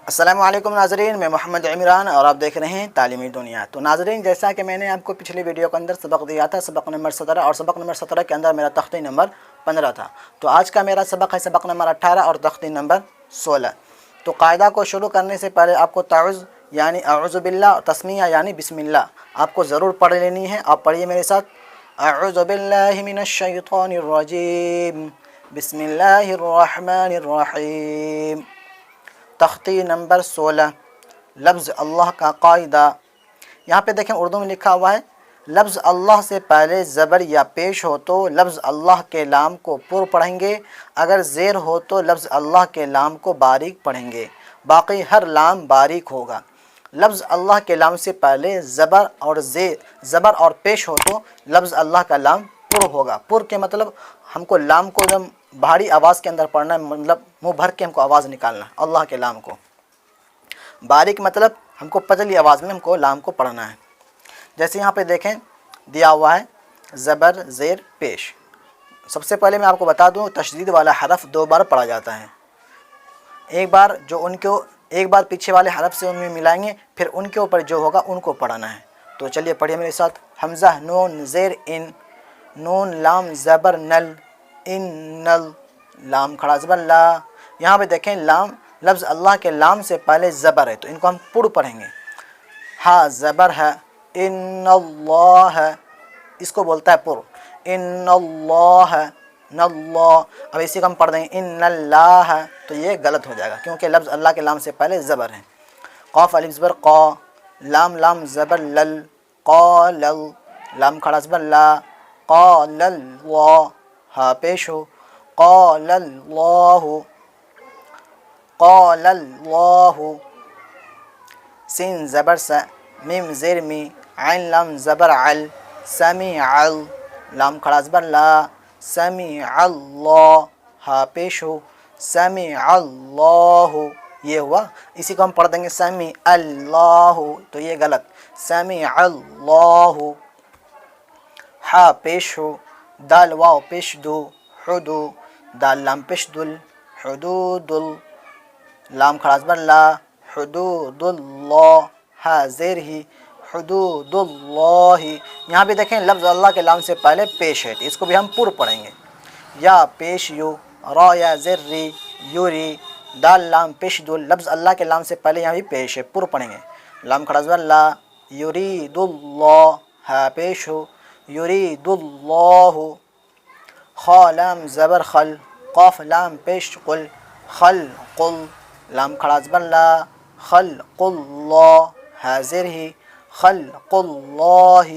السلام علیکم ناظرین، میں محمد عمران اور آپ دیکھ رہے ہیں تعلیمی دنیا۔ تو ناظرین، جیسا کہ میں نے آپ کو پچھلی ویڈیو کے اندر سبق دیا تھا، سبق نمبر 17، اور سبق نمبر 17 کے اندر میرا تختی نمبر 15 تھا۔ تو آج کا میرا سبق ہے سبق نمبر 18 اور تختی نمبر 16۔ تو قاعدہ کو شروع کرنے سے پہلے آپ کو تعوذ یعنی اعوذ باللہ اور تسمیہ یعنی بسم اللہ آپ کو ضرور پڑھ لینی ہے۔ آپ پڑھیے میرے ساتھ، اعوذ باللہ من الشیطان الرجیم، بسم اللہ الرحمن الرحیم۔ تختی نمبر 16، لفظ اللہ کا قاعدہ۔ یہاں پہ دیکھیں اردو میں لکھا ہوا ہے، لفظ اللہ سے پہلے زبر یا پیش ہو تو لفظ اللہ کے لام کو پر پڑھیں گے، اگر زیر ہو تو لفظ اللہ کے لام کو باریک پڑھیں گے، باقی ہر لام باریک ہوگا۔ لفظ اللہ کے لام سے پہلے زبر اور پیش ہو تو لفظ اللہ کا لام پر ہوگا۔ پر کے مطلب ہم کو لام کو ایک دم بھاری آواز کے اندر پڑھنا ہے، مطلب منہ بھر کے ہم کو آواز نکالنا ہے اللہ کے لام کو۔ باریک مطلب ہم کو پتلی آواز میں ہم کو لام کو پڑھنا ہے۔ جیسے یہاں پہ دیکھیں دیا ہوا ہے زبر زیر پیش۔ سب سے پہلے میں آپ کو بتا دوں، تشدید والا حرف 2 بار پڑھا جاتا ہے۔ ایک بار پیچھے والے حرف سے ان میں ملائیں گے، پھر ان کے اوپر جو ہوگا ان کو پڑھنا ہے۔ تو چلیے پڑھیے میرے ساتھ، حمزہ نون زیر ان، نون لام زبر نل، ان نل، لام کھڑا زبر لا۔ یہاں پہ دیکھیں لام، لفظ اللہ کے لام سے پہلے زبر ہے تو ان کو ہم پر پڑھیں گے۔ ہاں زبر ہے، ان اللہ ہے، اس کو بولتا ہے پر، ان اللہ ہے، ناللہ۔ اب اسی کو ہم پڑھ دیں گے ان اللہ ہے، تو یہ غلط ہو جائے گا کیونکہ لفظ اللہ کے لام سے پہلے زبر ہے۔ قاف الف زبر قا، لام لام زبر لل، قال، لام کھڑا زبر لا، قال اللہ، ہاں پیش ہو، قال اللہ، قال اللہ۔ سین زبر س، میم زیر می، عین لام زبر عل، سمیع، لام کھڑا زبر لا، سمیع اللہ، ہاں پیش ہو، سمیع اللہ، یہ ہوا۔ اسی کو ہم پڑھ دیں گے سمیع اللہ، تو یہ غلط، سمیع اللہ، ہاں پیش ہو، دال واو پیش دو، حدو، دال لام پیش دل، حدود، لام کھڑا زبر لا، حدود اللہ، ہاں زیر ہی، حدود اللہ۔ یہاں بھی دیکھیں لفظ اللہ کے لام سے پہلے پیش ہے تو اس کو بھی ہم پر پڑھیں گے۔ یا پیش یو، را یا زر ری، یوری، دال لام پیش دل، لفظ اللہ کے لام سے پہلے یہاں بھی پیش ہے، پر پڑھیں گے۔ لام کھڑا زبر لا، یرید اللہ، ہاں پیش ہو، یرید اللہ۔ خا لام زبر خل، قاف لام پیش قل، خلق، لام کھڑا زبر لا، خلق اللہ، حاضر ہی، خلق اللہ۔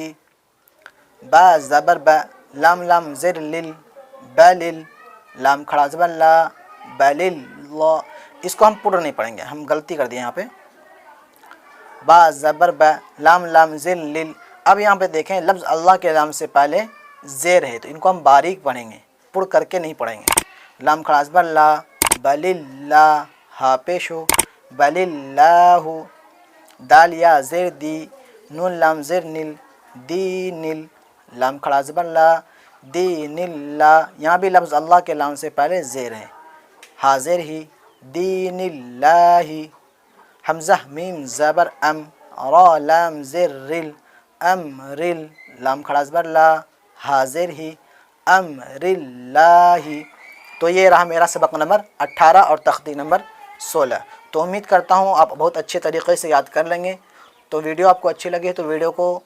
با زبر با، لام لام زر لل، بلل، لام کھڑا زبر لا، بلل اللہ۔ اس کو ہم پر نہیں پڑھیں گے، ہم غلطی کر دیے یہاں پہ۔ با زبر با، لام لام زر لل۔ اب یہاں پہ دیکھیں لفظ اللہ کے لام سے پہلے زیر ہے تو ان کو ہم باریک پڑھیں گے، پر کر کے نہیں پڑھیں گے۔ لام کھڑا زبر لا، بل اللہ، ہاں پیش ہو، بل اللہ۔ دال یا زیر دی، نون لام زر نل، دین، لام کھڑا زبر لا، دین اللہ۔ یہاں بھی لفظ اللہ کے لام سے پہلے زیر ہے، حاضر ہی، دین اللہ۔ حمزہ میم زبر ام، را لام زر رل، امرل، لام کھڑا زبر لا، حاضر ہی، امر اللہ۔ تو یہ رہا میرا سبق نمبر 18 اور تختی نمبر 16۔ تو امید کرتا ہوں آپ بہت اچھے طریقے سے یاد کر لیں گے۔ تو ویڈیو آپ کو اچھی لگی تو ویڈیو کو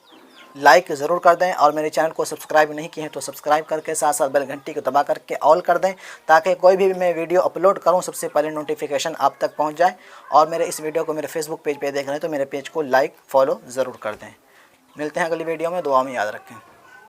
لائک ضرور کر دیں، اور میرے چینل کو سبسکرائب نہیں کیے ہیں تو سبسکرائب کر کے ساتھ ساتھ بیل گھنٹی کو دبا کر کے آل کر دیں، تاکہ کوئی بھی میں ویڈیو اپلوڈ کروں سب سے پہلے نوٹیفیکیشن آپ تک پہنچ جائے۔ اور میرے اس ویڈیو کو میرے فیس بک پیج پہ دیکھ رہے ہیں تو میرے پیج کو لائک فالو ضرور کر دیں۔ ملتے ہیں اگلی ویڈیو میں، دعا میں یاد رکھیں۔